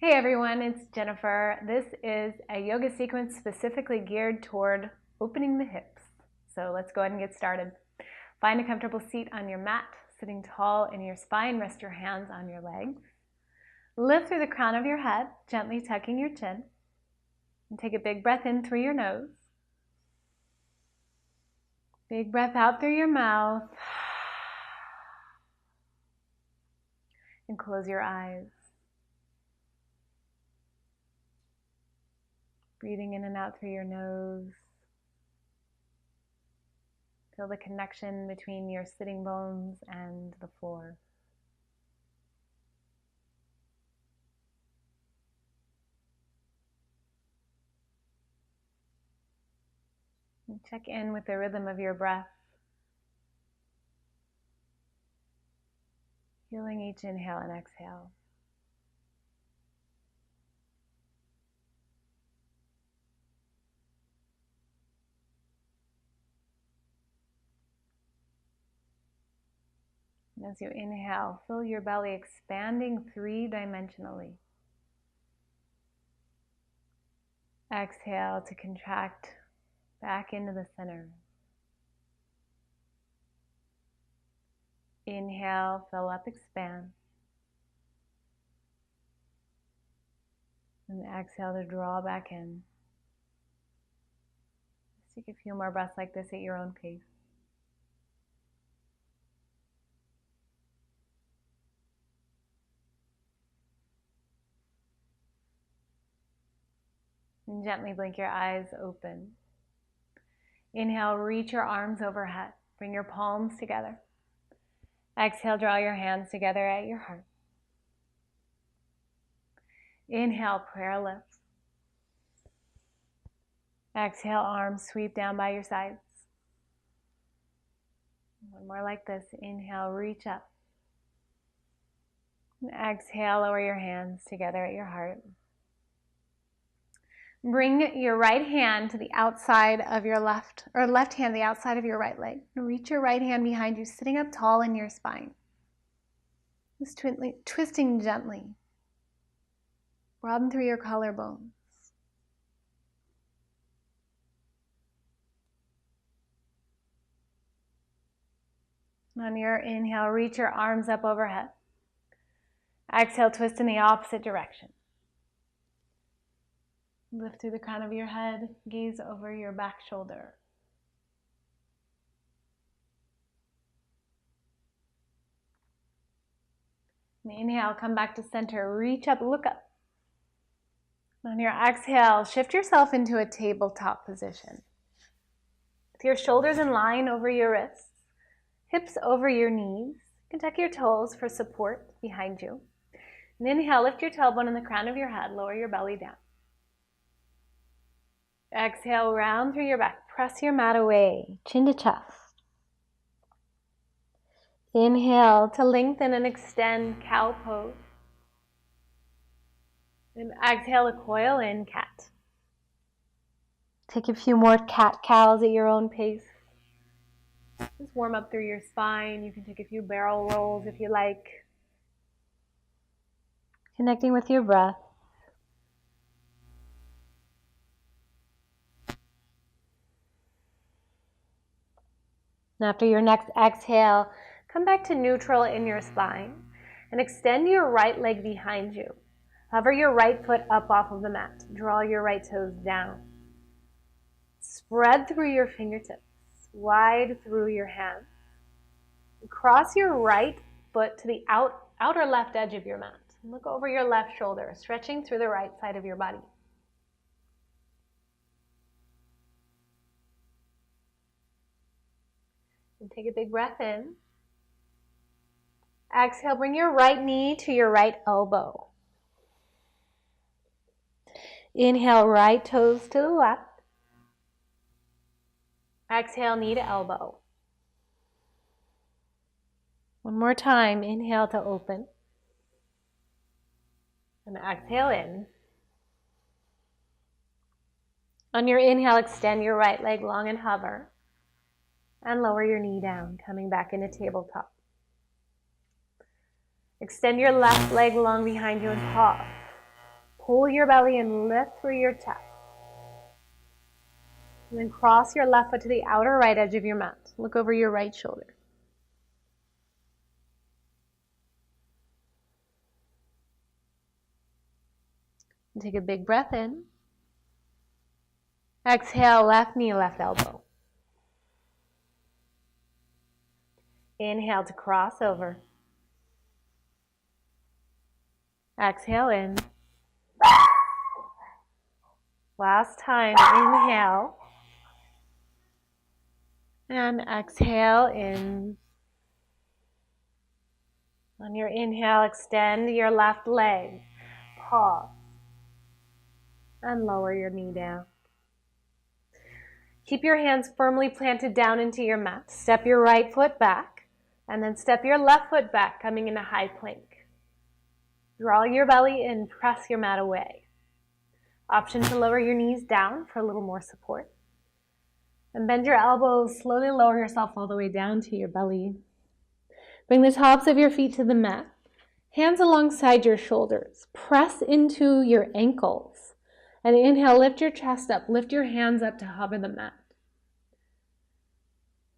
Hey everyone, it's Jennifer. This is a yoga sequence specifically geared toward opening the hips. So let's go ahead and get started. Find a comfortable seat on your mat, sitting tall in your spine. Rest your hands on your legs. Lift through the crown of your head, gently tucking your chin. And take a big breath in through your nose. Big breath out through your mouth. And close your eyes. Breathing in and out through your nose. Feel the connection between your sitting bones and the floor. And check in with the rhythm of your breath. Feeling each inhale and exhale. And as you inhale, feel your belly expanding three-dimensionally. Exhale to contract back into the center. Inhale, fill up, expand. And exhale to draw back in. Just take a few more breaths like this at your own pace. And gently blink your eyes open. Inhale, reach your arms overhead. Bring your palms together. Exhale, draw your hands together at your heart. Inhale, prayer lifts. Exhale, arms sweep down by your sides. One more like this. Inhale, reach up. And exhale, lower your hands together at your heart. Bring your right hand to the outside of your left hand, the outside of your right leg. Reach your right hand behind you, sitting up tall in your spine. Just twisting gently. Broaden through your collarbones. On your inhale, reach your arms up overhead. Exhale, twist in the opposite direction. Lift through the crown of your head, gaze over your back shoulder. And inhale, come back to center, reach up, look up. On your exhale, shift yourself into a tabletop position. With your shoulders in line over your wrists, hips over your knees. You can tuck your toes for support behind you. And inhale, lift your tailbone in the crown of your head, lower your belly down. Exhale, round through your back. Press your mat away, chin to chest. Inhale to lengthen and extend, cow pose. And exhale to coil in, cat. Take a few more cat-cows at your own pace. Just warm up through your spine. You can take a few barrel rolls if you like. Connecting with your breath. And after your next exhale, come back to neutral in your spine and extend your right leg behind you. Hover your right foot up off of the mat. Draw your right toes down. Spread through your fingertips, wide through your hands. Cross your right foot to the outer left edge of your mat. Look over your left shoulder, stretching through the right side of your body. And take a big breath in. Exhale, bring your right knee to your right elbow. Inhale, right toes to the left. Exhale, knee to elbow. One more time, inhale to open. And exhale in. On your inhale, extend your right leg long and hover. And lower your knee down, coming back into tabletop. Extend your left leg long behind you and pause. Pull your belly and lift through your chest. And then cross your left foot to the outer right edge of your mat. Look over your right shoulder. And take a big breath in. Exhale, left knee, left elbow. Inhale to cross over. Exhale in. Last time, inhale. And exhale in. On your inhale, extend your left leg. Pause. And lower your knee down. Keep your hands firmly planted down into your mat. Step your right foot back, and then step your left foot back, coming into high plank. Draw your belly in, press your mat away. Option to lower your knees down for a little more support. And bend your elbows, slowly lower yourself all the way down to your belly. Bring the tops of your feet to the mat. Hands alongside your shoulders. Press into your ankles. And inhale, lift your chest up. Lift your hands up to hover the mat.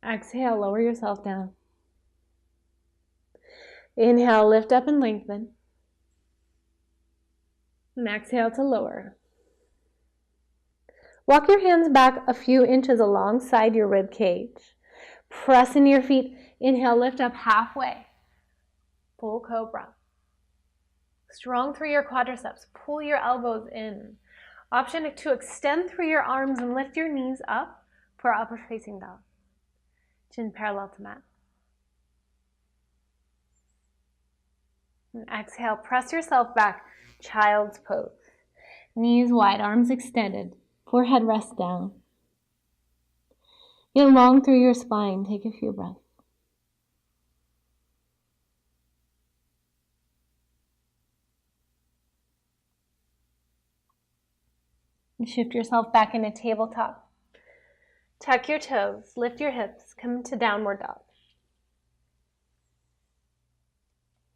Exhale, lower yourself down. Inhale, lift up and lengthen. And exhale to lower. Walk your hands back a few inches alongside your rib cage. Press into your feet. Inhale, lift up halfway. Full cobra. Strong through your quadriceps. Pull your elbows in. Option to extend through your arms and lift your knees up for upward facing dog. Chin parallel to mat. And exhale, press yourself back. Child's pose. Knees wide, arms extended. Forehead rests down. Get long through your spine. Take a few breaths. And shift yourself back into tabletop. Tuck your toes, lift your hips, come to downward dog.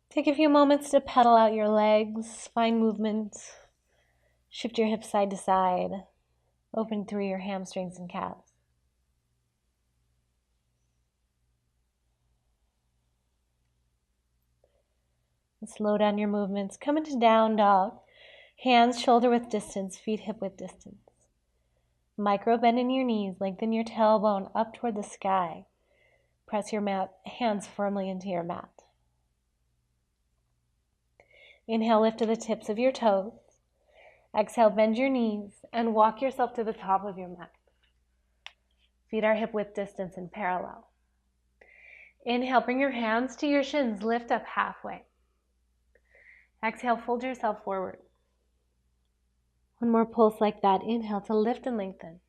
Take a few moments to pedal out your legs, find movement. Shift your hips side to side. Open through your hamstrings and calves. And slow down your movements. Come into down dog. Hands shoulder width distance, feet hip width distance. Micro bend in your knees, lengthen your tailbone up toward the sky. Press your hands firmly into your mat. Inhale, lift to the tips of your toes. Exhale, bend your knees and walk yourself to the top of your mat. Feet are hip width distance and parallel. Inhale, bring your hands to your shins, lift up halfway. Exhale, fold yourself forward. One more pulse like that. Inhale to lift and lengthen.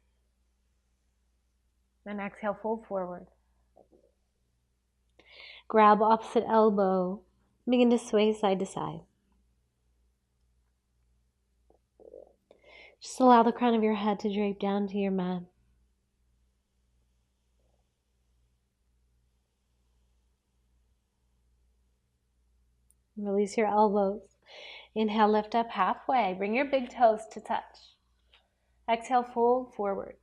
And exhale, fold forward. Grab opposite elbow. Begin to sway side to side. Just allow the crown of your head to drape down to your mat. Release your elbows. Inhale, lift up halfway. Bring your big toes to touch. Exhale, fold forward.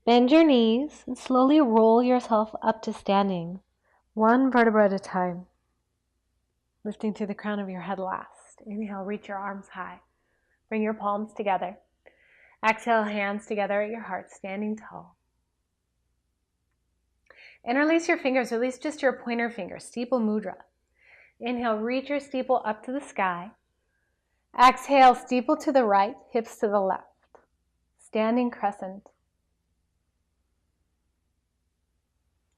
Bend your knees and slowly roll yourself up to standing, one vertebra at a time. Lifting through the crown of your head last. Inhale, reach your arms high. Bring your palms together. Exhale, hands together at your heart, standing tall. Interlace your fingers, release just your pointer finger, steeple mudra. Inhale, reach your steeple up to the sky. Exhale, steeple to the right, hips to the left. Standing crescent.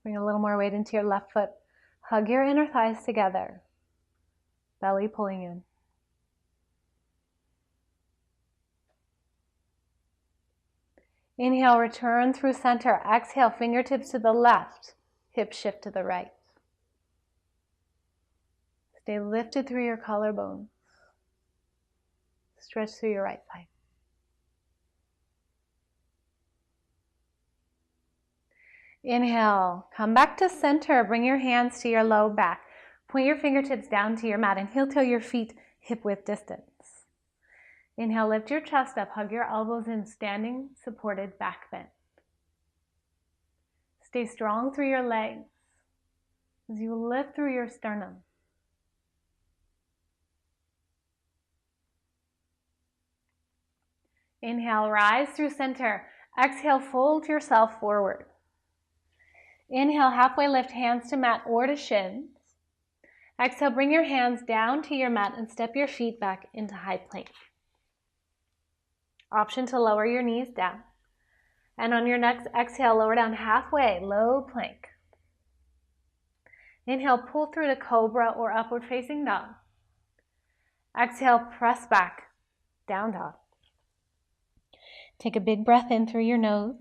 Bring a little more weight into your left foot. Hug your inner thighs together. Belly pulling in. Inhale, return through center. Exhale, fingertips to the left, hip shift to the right. Stay lifted through your collarbones. Stretch through your right thigh. Inhale, come back to center. Bring your hands to your low back. Point your fingertips down to your mat and heel toe your feet hip width distance. Inhale, lift your chest up, hug your elbows in, standing, supported, back bend. Stay strong through your legs as you lift through your sternum. Inhale, rise through center. Exhale, fold yourself forward. Inhale, halfway lift, hands to mat or to shins. Exhale, bring your hands down to your mat and step your feet back into high plank. Option to lower your knees down. And on your next exhale, lower down halfway, low plank. Inhale, pull through to cobra or upward facing dog. Exhale, press back, down dog. Take a big breath in through your nose.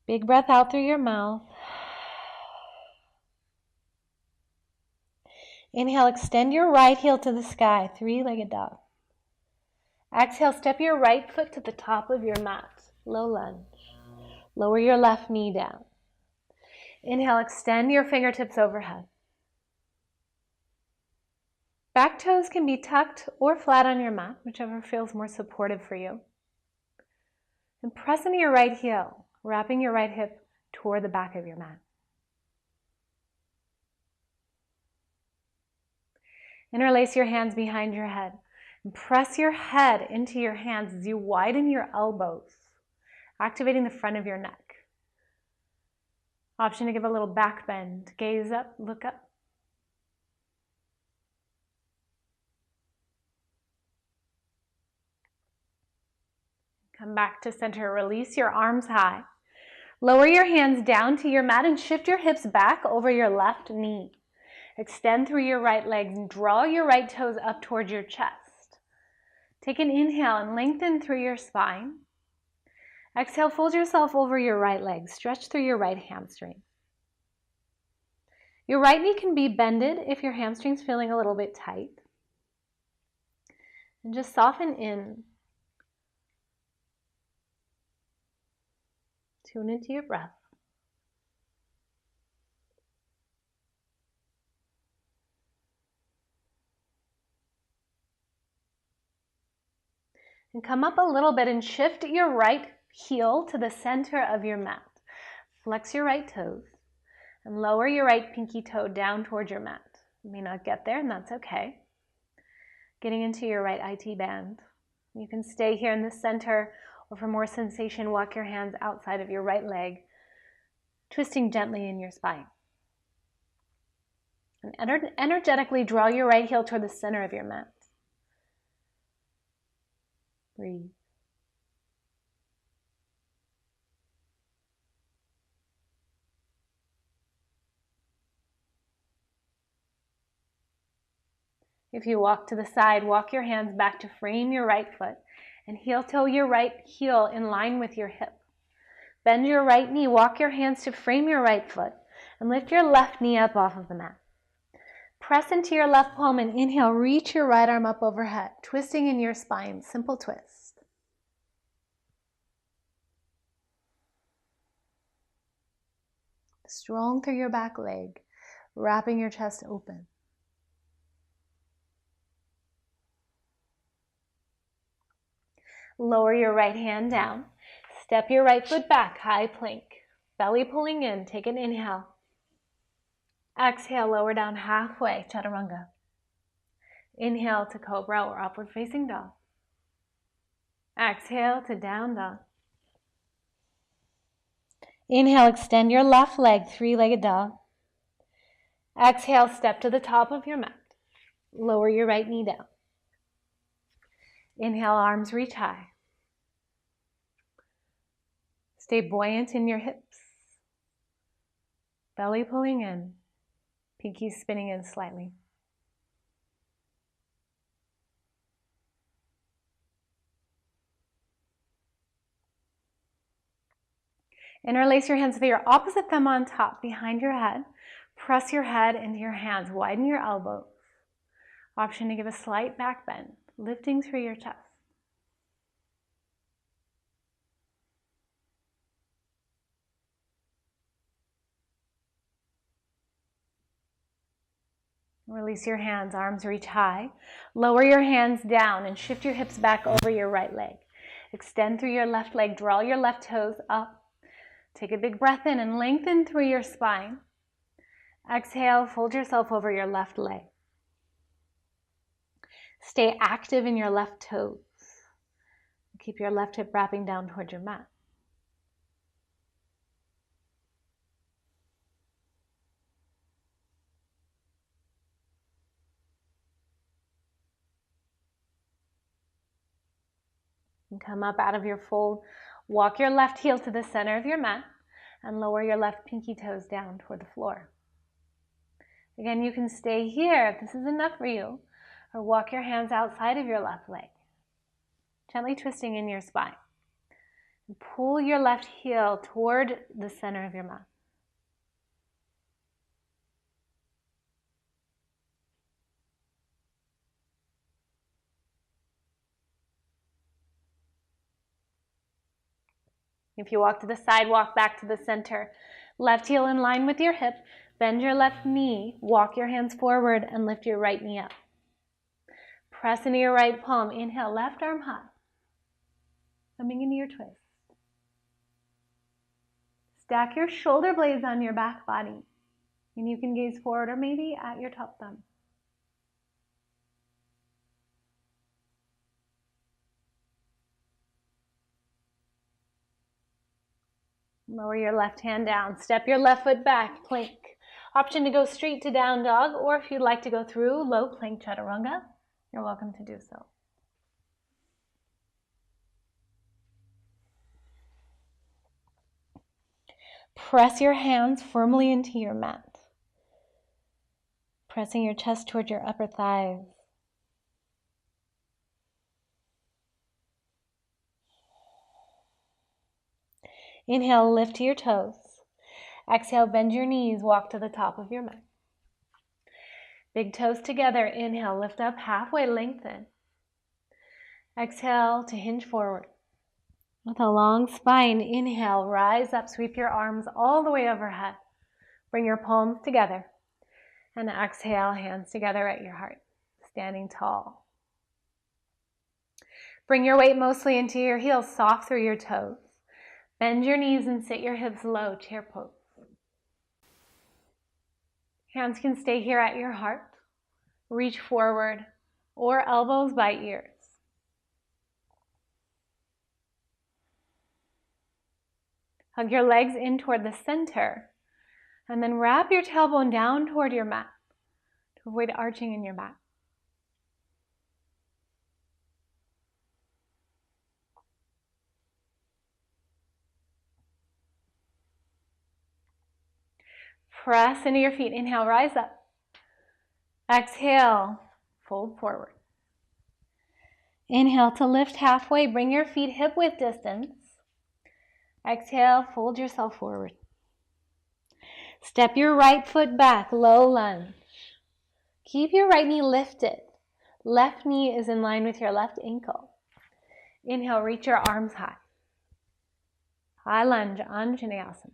Big breath out through your mouth. Inhale, extend your right heel to the sky, three-legged dog. Exhale, step your right foot to the top of your mat, low lunge. Lower your left knee down. Inhale, extend your fingertips overhead. Back toes can be tucked or flat on your mat, whichever feels more supportive for you. And press into your right heel, wrapping your right hip toward the back of your mat. Interlace your hands behind your head. And press your head into your hands as you widen your elbows, activating the front of your neck. Option to give a little back bend. Gaze up, look up. Come back to center. Release your arms high. Lower your hands down to your mat and shift your hips back over your left knee. Extend through your right legs and draw your right toes up towards your chest. Take an inhale and lengthen through your spine. Exhale, fold yourself over your right leg. Stretch through your right hamstring. Your right knee can be bended if your hamstring's feeling a little bit tight. And just soften in. Tune into your breath. And come up a little bit and shift your right heel to the center of your mat. Flex your right toes and lower your right pinky toe down towards your mat. You may not get there, and that's okay. Getting into your right IT band. You can stay here in the center, or for more sensation, walk your hands outside of your right leg, twisting gently in your spine. And energetically draw your right heel toward the center of your mat. Breathe. If you walk to the side, walk your hands back to frame your right foot and heel toe your right heel in line with your hip. Bend your right knee, walk your hands to frame your right foot and lift your left knee up off of the mat. Press into your left palm and inhale, reach your right arm up overhead, twisting in your spine, simple twist. Strong through your back leg, wrapping your chest open. Lower your right hand down. Step your right foot back, high plank. Belly pulling in, take an inhale. Exhale, lower down halfway, chaturanga. Inhale to cobra or upward facing dog. Exhale to down dog. Inhale, extend your left leg, three-legged dog. Exhale, step to the top of your mat. Lower your right knee down. Inhale, arms reach high. Stay buoyant in your hips. Belly pulling in. Pinkies spinning in slightly. Interlace your hands with your opposite thumb on top, behind your head. Press your head into your hands. Widen your elbows. Option to give a slight back bend, lifting through your chest. Release your hands, arms reach high. Lower your hands down and shift your hips back over your right leg. Extend through your left leg, draw your left toes up. Take a big breath in and lengthen through your spine. Exhale, fold yourself over your left leg. Stay active in your left toes. Keep your left hip wrapping down toward your mat. And come up out of your fold. Walk your left heel to the center of your mat and lower your left pinky toes down toward the floor. Again, you can stay here if this is enough for you, or walk your hands outside of your left leg, gently twisting in your spine. And pull your left heel toward the center of your mat. If you walk to the side, walk back to the center. Left heel in line with your hip. Bend your left knee. Walk your hands forward and lift your right knee up. Press into your right palm. Inhale, left arm high. Coming into your twist. Stack your shoulder blades on your back body. And you can gaze forward or maybe at your top thumb. Lower your left hand down. Step your left foot back, plank. Option to go straight to down dog, or if you'd like to go through low plank chaturanga, you're welcome to do so. Press your hands firmly into your mat. Pressing your chest toward your upper thighs. Inhale, lift to your toes. Exhale, bend your knees, walk to the top of your mat. Big toes together. Inhale, lift up halfway, lengthen. Exhale to hinge forward. With a long spine, inhale, rise up, sweep your arms all the way overhead. Bring your palms together. And exhale, hands together at your heart, standing tall. Bring your weight mostly into your heels, soft through your toes. Bend your knees and sit your hips low, chair pose. Hands can stay here at your heart. Reach forward or elbows by ears. Hug your legs in toward the center and then wrap your tailbone down toward your mat to avoid arching in your back. Press into your feet. Inhale, rise up. Exhale, fold forward. Inhale to lift halfway. Bring your feet hip width distance. Exhale, fold yourself forward. Step your right foot back, low lunge. Keep your right knee lifted. Left knee is in line with your left ankle. Inhale, reach your arms high. High lunge, Anjaneyasana.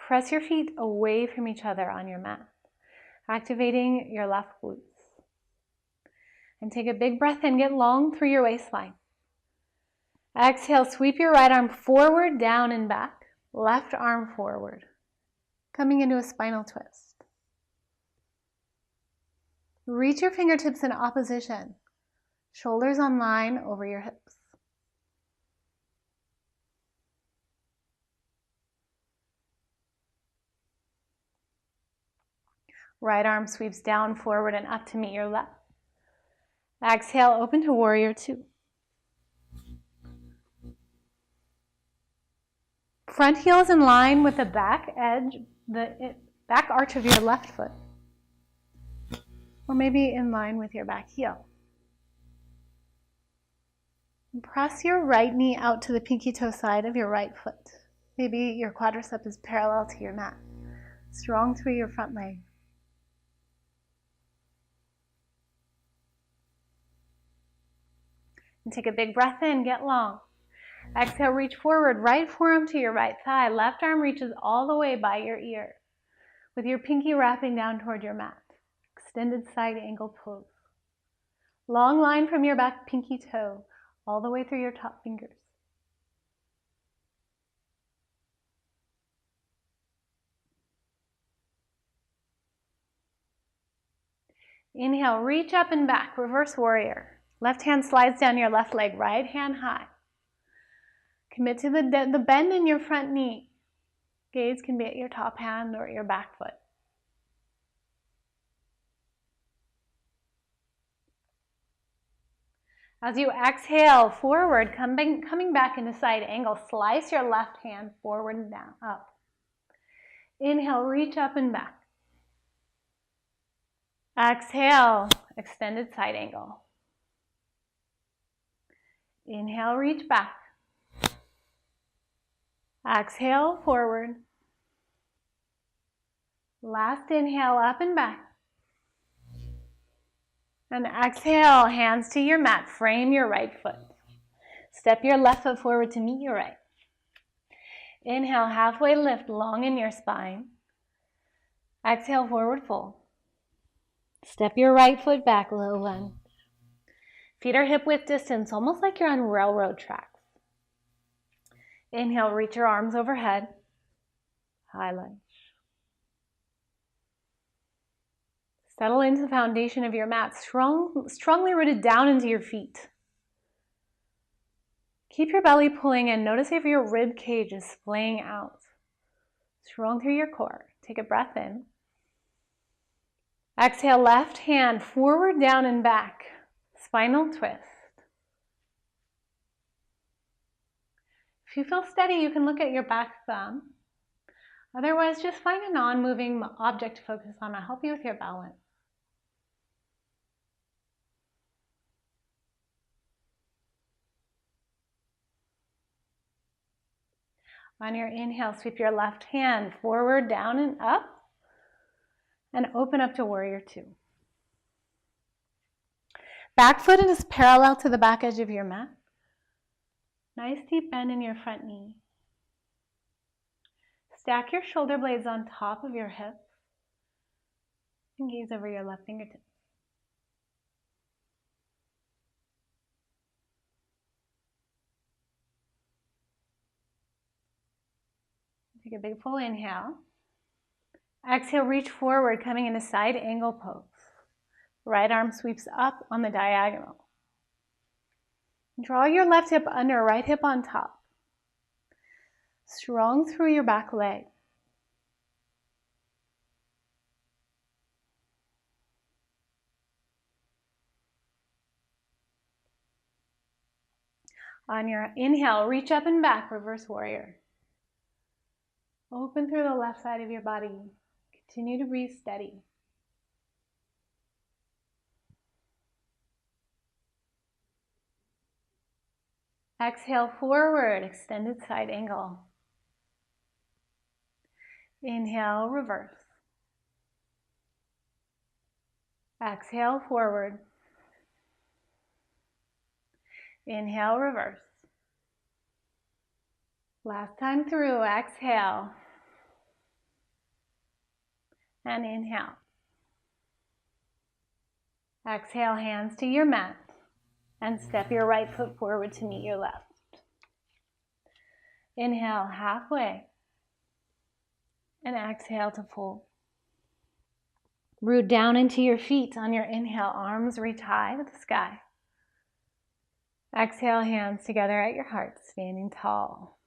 Press your feet away from each other on your mat, activating your left glutes. And take a big breath in, get long through your waistline. Exhale, sweep your right arm forward, down and back. Left arm forward, coming into a spinal twist. Reach your fingertips in opposition, shoulders on line over your hips. Right arm sweeps down, forward, and up to meet your left. Exhale, open to warrior two. Front heel is in line with the back edge, the back arch of your left foot. Or maybe in line with your back heel. And press your right knee out to the pinky toe side of your right foot. Maybe your quadricep is parallel to your mat. Strong through your front leg. And take a big breath in, get long. Exhale, reach forward, right forearm to your right thigh. Left arm reaches all the way by your ear, with your pinky wrapping down toward your mat. Extended side angle pose. Long line from your back pinky toe, all the way through your top fingers. Inhale, reach up and back, reverse warrior. Left hand slides down your left leg, right hand high. Commit to the bend in your front knee. Gaze can be at your top hand or your back foot. As you exhale forward, coming back into side angle, slice your left hand forward and down, up. Inhale, reach up and back. Exhale, extended side angle. Inhale, reach back. Exhale, forward. Last inhale, up and back. And exhale, hands to your mat. Frame your right foot. Step your left foot forward to meet your right. Inhale, halfway lift, long in your spine. Exhale, forward fold. Step your right foot back, low lunge. Feet are hip width distance, almost like you're on railroad tracks. Inhale, reach your arms overhead. High lunge. Settle into the foundation of your mat, strongly rooted down into your feet. Keep your belly pulling in. Notice if your rib cage is splaying out. Strong through your core. Take a breath in. Exhale, left hand forward, down, and back. Spinal twist. If you feel steady, you can look at your back thumb. Otherwise, just find a non-moving object to focus on. I'll help you with your balance. On your inhale, sweep your left hand forward, down, and up, and open up to warrior two. Back foot is parallel to the back edge of your mat. Nice deep bend in your front knee. Stack your shoulder blades on top of your hips and gaze over your left fingertips. Take a big full inhale. Exhale, reach forward, coming into side angle pose. Right arm sweeps up on the diagonal. Draw your left hip under, right hip on top. Strong through your back leg. On your inhale, reach up and back, reverse warrior. Open through the left side of your body. Continue to breathe steady. Exhale forward, extended side angle. Inhale, reverse. Exhale, forward. Inhale, reverse. Last time through, exhale. And inhale. Exhale, hands to your mat. And step your right foot forward to meet your left. Inhale, halfway. And exhale to fold. Root down into your feet. On your inhale, arms reach high to the sky. Exhale, hands together at your heart, standing tall.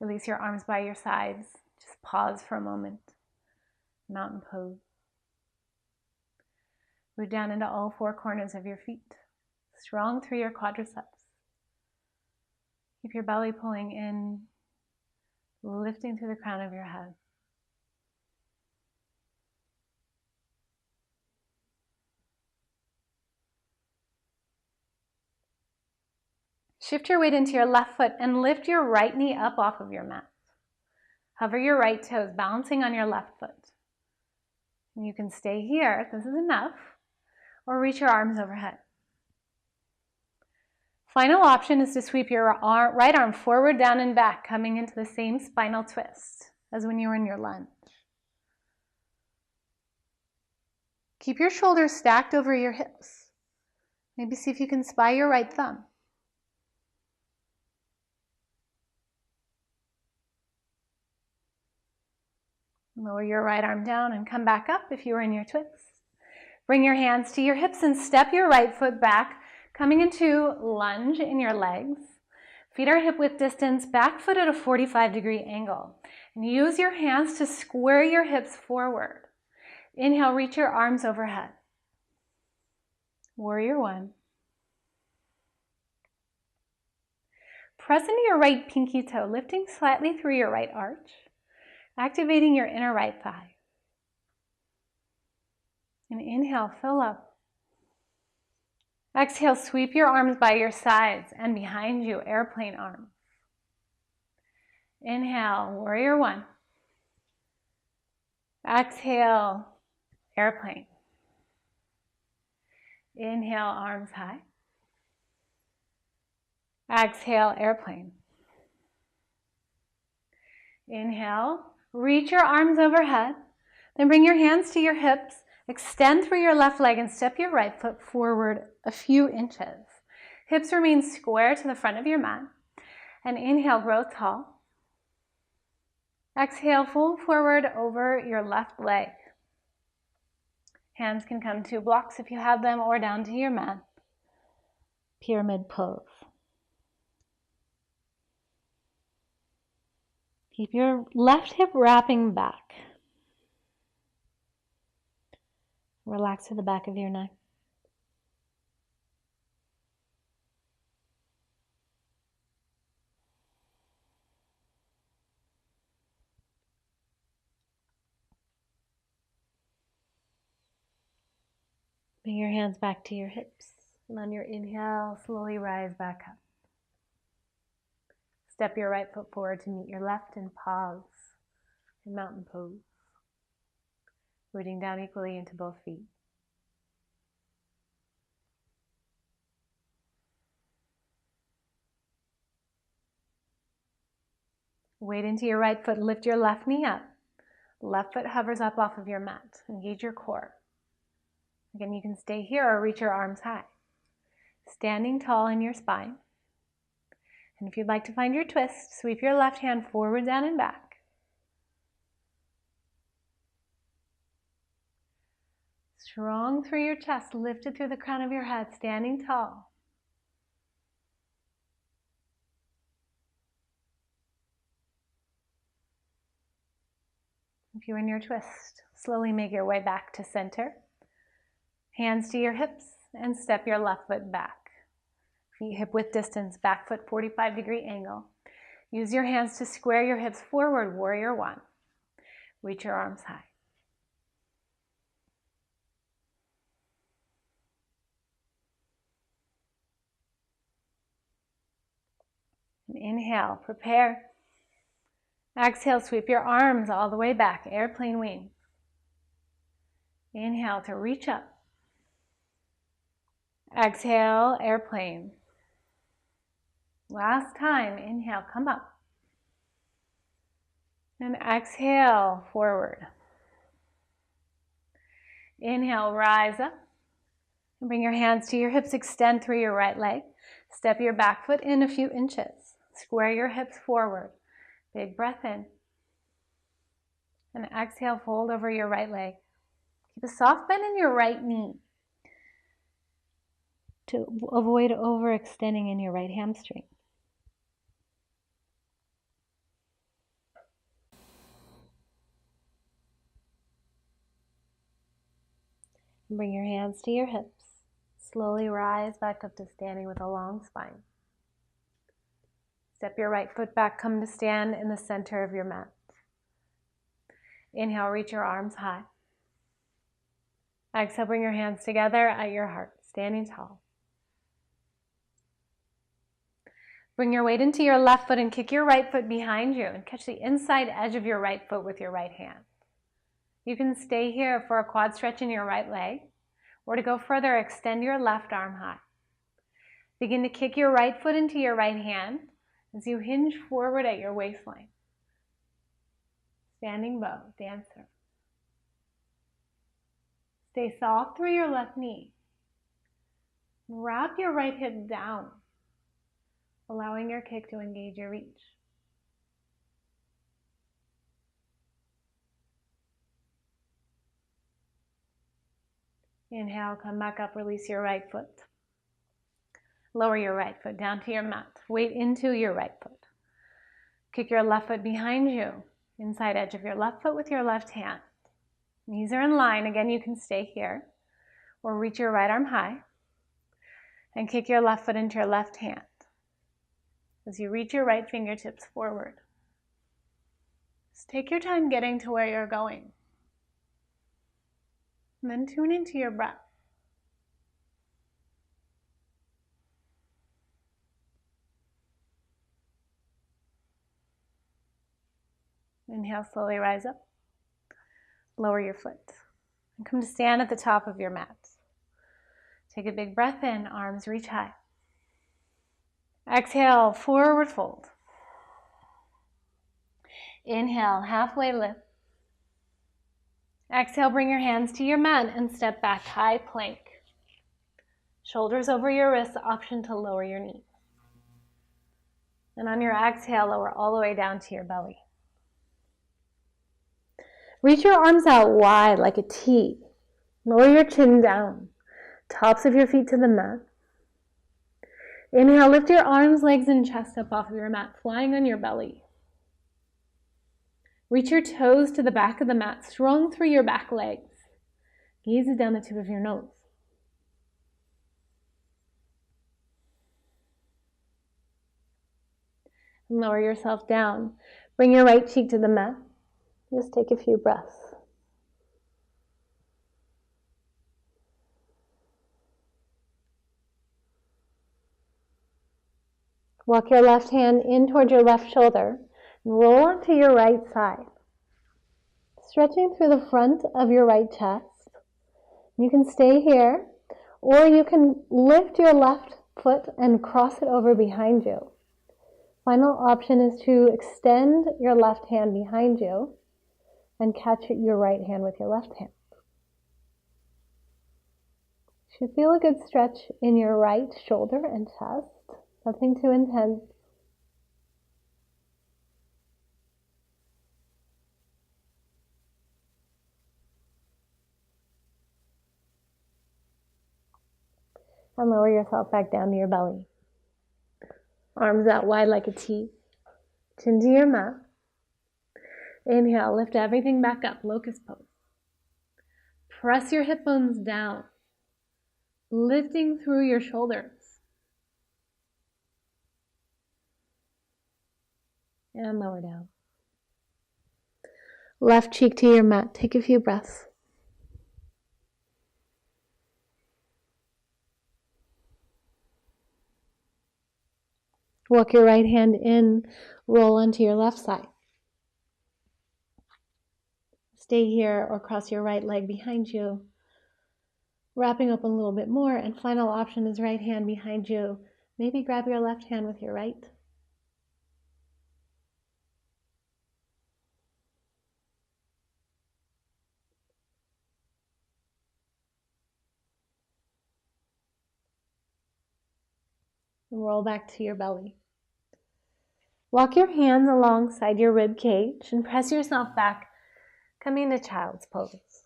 Release your arms by your sides. Just pause for a moment. Mountain pose. Root down into all four corners of your feet. Strong through your quadriceps. Keep your belly pulling in, lifting through the crown of your head. Shift your weight into your left foot and lift your right knee up off of your mat. Hover your right toes, balancing on your left foot. And you can stay here if this is enough, or reach your arms overhead. Final option is to sweep your right arm forward, down, and back, coming into the same spinal twist as when you were in your lunge. Keep your shoulders stacked over your hips. Maybe see if you can spy your right thumb. Lower your right arm down and come back up if you were in your twist. Bring your hands to your hips and step your right foot back, coming into lunge in your legs. Feet are hip width distance, back foot at a 45-degree angle. And use your hands to square your hips forward. Inhale, reach your arms overhead. Warrior one. Press into your right pinky toe, lifting slightly through your right arch, activating your inner right thigh. And inhale, fill up. Exhale, sweep your arms by your sides and behind you, airplane arms. Inhale, warrior one. Exhale, airplane. Inhale, arms high. Exhale, airplane. Inhale, reach your arms overhead. Then bring your hands to your hips. Extend through your left leg and step your right foot forward a few inches. Hips remain square to the front of your mat. And inhale, grow tall. Exhale, fold forward over your left leg. Hands can come to blocks if you have them, or down to your mat. Pyramid pose. Keep your left hip wrapping back. Relax to the back of your neck. Bring your hands back to your hips. And on your inhale, slowly rise back up. Step your right foot forward to meet your left and pause in mountain pose. Rooting down equally into both feet. Weight into your right foot, lift your left knee up. Left foot hovers up off of your mat. Engage your core. Again, you can stay here or reach your arms high. Standing tall in your spine. And if you'd like to find your twist, sweep your left hand forward, down, and back. Strong through your chest, lifted through the crown of your head, standing tall. If you're in your twist, slowly make your way back to center. Hands to your hips and step your left foot back. Feet hip width distance, back foot 45-degree angle. Use your hands to square your hips forward, warrior one. Reach your arms high. And inhale, prepare. Exhale, sweep your arms all the way back, airplane wings. Inhale to reach up. Exhale, airplane. Last time, inhale, come up. And exhale, forward. Inhale, rise up. And bring your hands to your hips, extend through your right leg. Step your back foot in a few inches. Square your hips forward. Big breath in. And exhale, fold over your right leg. Keep a soft bend in your right knee to avoid overextending in your right hamstring. Bring your hands to your hips. Slowly rise back up to standing with a long spine. Step your right foot back, come to stand in the center of your mat. Inhale, reach your arms high. Exhale, bring your hands together at your heart, standing tall. Bring your weight into your left foot and kick your right foot behind you and catch the inside edge of your right foot with your right hand. You can stay here for a quad stretch in your right leg, or to go further, extend your left arm high. Begin to kick your right foot into your right hand as you hinge forward at your waistline. Standing bow, dancer. Stay soft through your left knee. Wrap your right hip down, allowing your kick to engage your reach. Inhale, come back up, release your right foot. Lower your right foot down to your mat. Weight into your right foot. Kick your left foot behind you, inside edge of your left foot with your left hand. Knees are in line. Again, you can stay here or reach your right arm high and kick your left foot into your left hand as you reach your right fingertips forward. Just take your time getting to where you're going. And then tune into your breath. Inhale, slowly rise up. Lower your foot. And come to stand at the top of your mat. Take a big breath in, arms reach high. Exhale, forward fold. Inhale, halfway lift. Exhale, bring your hands to your mat and step back, high plank. Shoulders over your wrists, option to lower your knees. And on your exhale, lower all the way down to your belly. Reach your arms out wide like a T. Lower your chin down. Tops of your feet to the mat. Inhale, lift your arms, legs, and chest up off of your mat, flying on your belly. Reach your toes to the back of the mat, strong through your back legs. Gaze down the tip of your nose. And lower yourself down. Bring your right cheek to the mat. Just take a few breaths. Walk your left hand in toward your left shoulder and roll onto your right side. Stretching through the front of your right chest. You can stay here, or you can lift your left foot and cross it over behind you. Final option is to extend your left hand behind you and catch your right hand with your left hand. You should feel a good stretch in your right shoulder and chest. Nothing too intense. And lower yourself back down to your belly. Arms out wide like a T. Chin to your mat. Inhale, lift everything back up, locust pose. Press your hip bones down, lifting through your shoulders. And lower down. Left cheek to your mat. Take a few breaths. Walk your right hand in, roll onto your left side. Stay here or cross your right leg behind you. Wrapping up a little bit more, and final option is right hand behind you. Maybe grab your left hand with your right. And roll back to your belly. Walk your hands alongside your rib cage and press yourself back, coming to child's pose.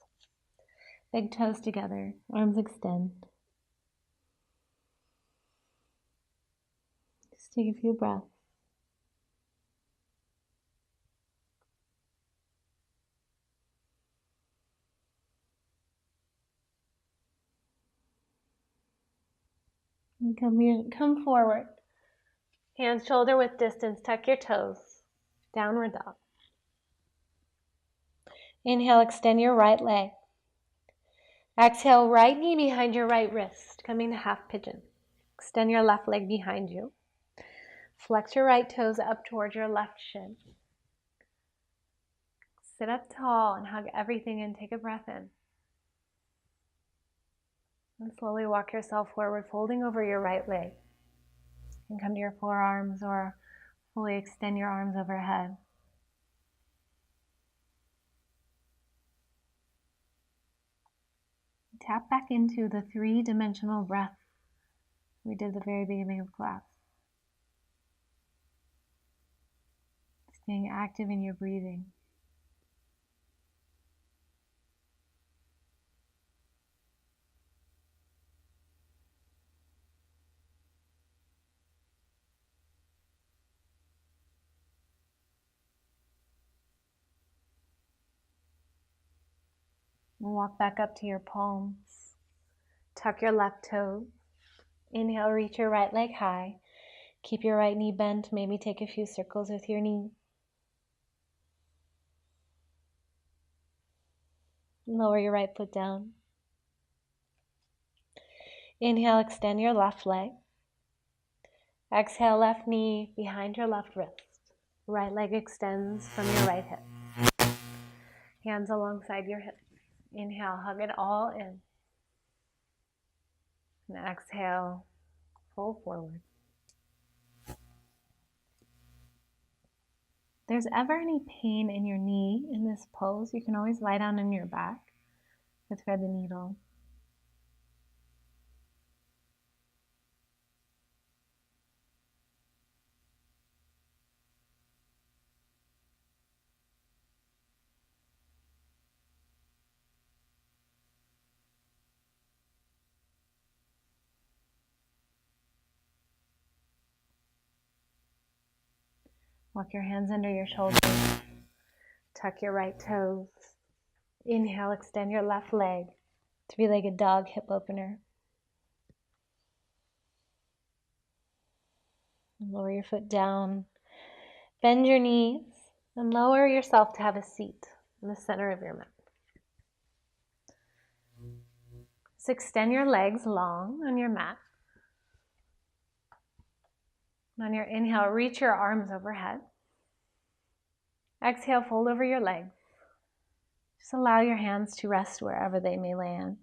Big toes together, arms extend. Just take a few breaths. And come forward. Hands shoulder width distance, tuck your toes. Downward dog. Inhale, extend your right leg. Exhale, right knee behind your right wrist, coming to half pigeon. Extend your left leg behind you. Flex your right toes up towards your left shin. Sit up tall and hug everything in. Take a breath in. And slowly walk yourself forward, folding over your right leg. You can come to your forearms or fully extend your arms overhead. Tap back into the 3-dimensional breath we did at the very beginning of class. Staying active in your breathing. And walk back up to your palms. Tuck your left toes. Inhale, reach your right leg high. Keep your right knee bent. Maybe take a few circles with your knee. Lower your right foot down. Inhale, extend your left leg. Exhale, left knee behind your left wrist. Right leg extends from your right hip. Hands alongside your hips. Inhale, hug it all in. And exhale, fold forward. If there's ever any pain in your knee in this pose, you can always lie down on your back and thread the needle. Walk your hands under your shoulders. Tuck your right toes. Inhale, extend your left leg. 3-legged dog hip opener. Lower your foot down. Bend your knees and lower yourself to have a seat in the center of your mat. So extend your legs long on your mat. On your inhale, reach your arms overhead. Exhale, fold over your legs. Just allow your hands to rest wherever they may land.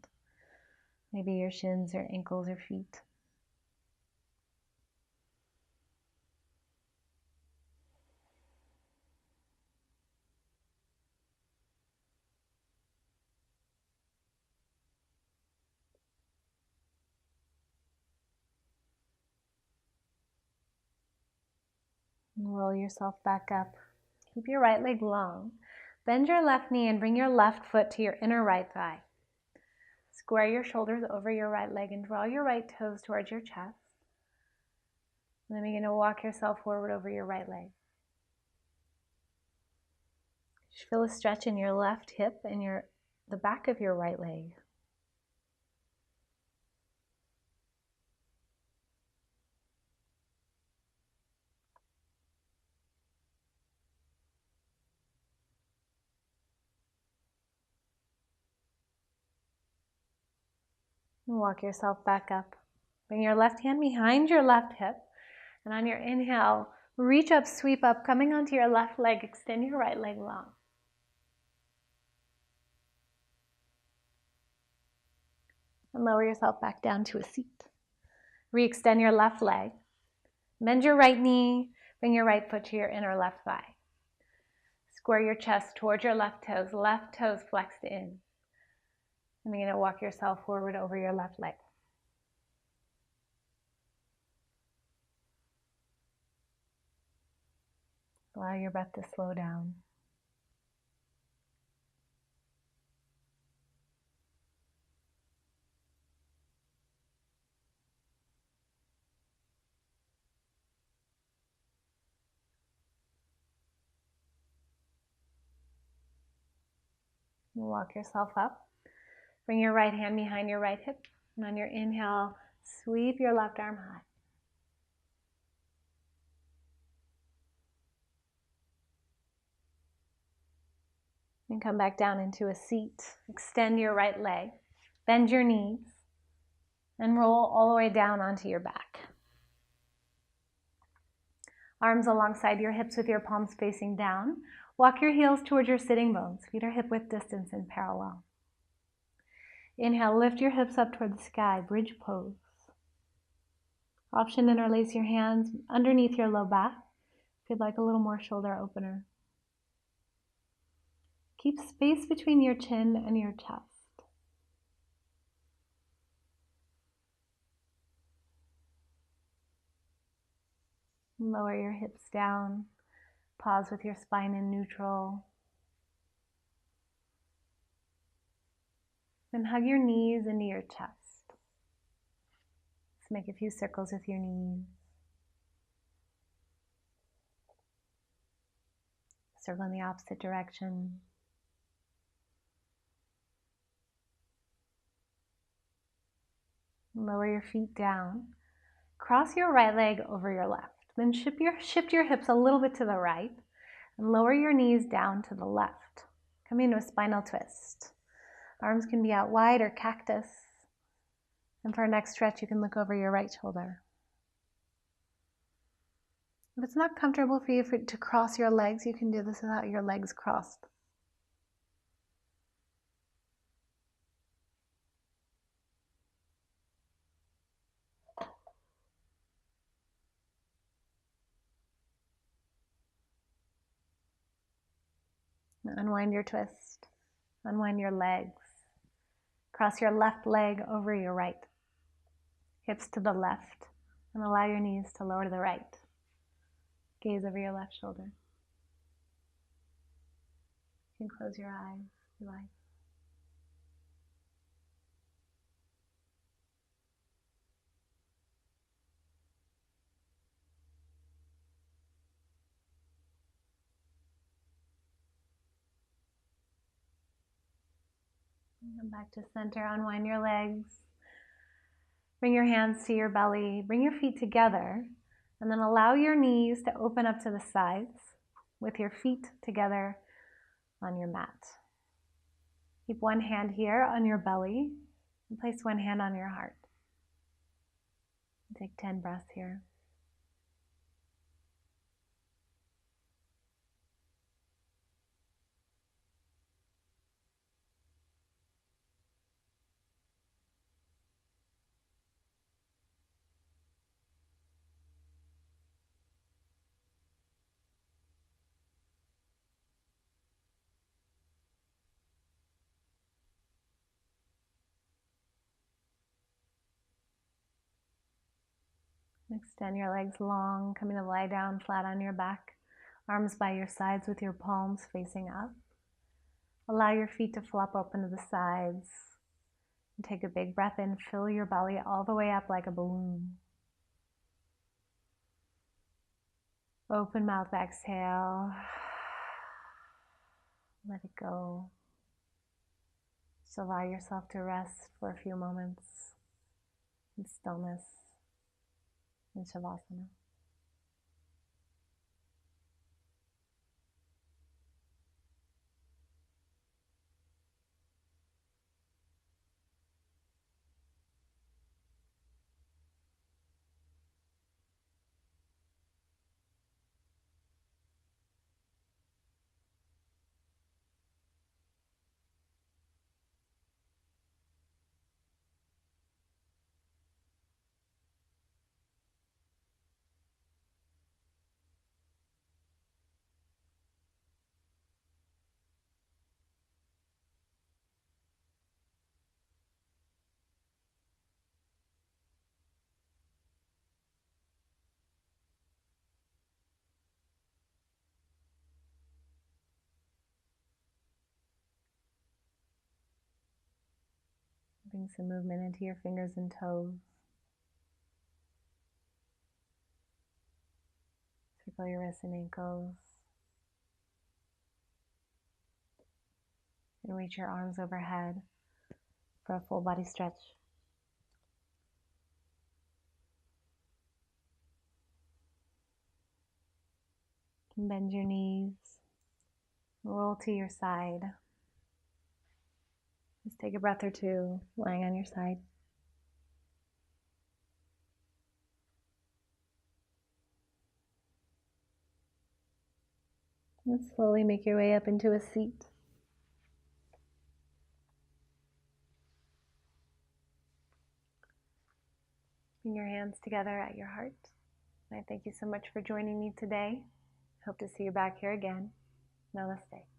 Maybe your shins or ankles or feet. And roll yourself back up. Keep your right leg long. Bend your left knee and bring your left foot to your inner right thigh. Square your shoulders over your right leg and draw your right toes towards your chest. And then begin to walk yourself forward over your right leg. Just feel a stretch in your left hip and the back of your right leg. And walk yourself back up. Bring your left hand behind your left hip. And on your inhale, reach up, sweep up, coming onto your left leg. Extend your right leg long. And lower yourself back down to a seat. Re-extend your left leg. Bend your right knee. Bring your right foot to your inner left thigh. Square your chest towards your left toes flexed in. And begin to walk yourself forward over your left leg. Allow your breath to slow down. And walk yourself up. Bring your right hand behind your right hip. And on your inhale, sweep your left arm high. And come back down into a seat. Extend your right leg. Bend your knees. And roll all the way down onto your back. Arms alongside your hips with your palms facing down. Walk your heels towards your sitting bones. Feet are hip-width distance in parallel. Inhale, lift your hips up toward the sky, bridge pose. Option, interlace your hands underneath your low back if you'd like a little more shoulder opener. Keep space between your chin and your chest. Lower your hips down. Pause with your spine in neutral. Then hug your knees into your chest. Let's make a few circles with your knees. Circle in the opposite direction. Lower your feet down. Cross your right leg over your left. Then shift your hips a little bit to the right and lower your knees down to the left. Come into a spinal twist. Arms can be out wide or cactus. And for our next stretch, you can look over your right shoulder. If it's not comfortable for you to cross your legs, you can do this without your legs crossed. Unwind your twist. Unwind your legs. Cross your left leg over your right. Hips to the left. And allow your knees to lower to the right. Gaze over your left shoulder. You can close your eyes if you like. Come back to center, unwind your legs. Bring your hands to your belly, bring your feet together, and then allow your knees to open up to the sides with your feet together on your mat. Keep one hand here on your belly and place one hand on your heart. Take 10 breaths here. Extend your legs long, coming to lie down flat on your back, arms by your sides with your palms facing up. Allow your feet to flop open to the sides. And take a big breath in, fill your belly all the way up like a balloon. Open mouth, exhale. Let it go. Just allow yourself to rest for a few moments in stillness in Shavasana. Bring some movement into your fingers and toes. Circle your wrists and ankles. And reach your arms overhead for a full body stretch. Bend your knees. Roll to your side. Just take a breath or two, lying on your side. And slowly make your way up into a seat. Bring your hands together at your heart. And I thank you so much for joining me today. Hope to see you back here again. Namaste.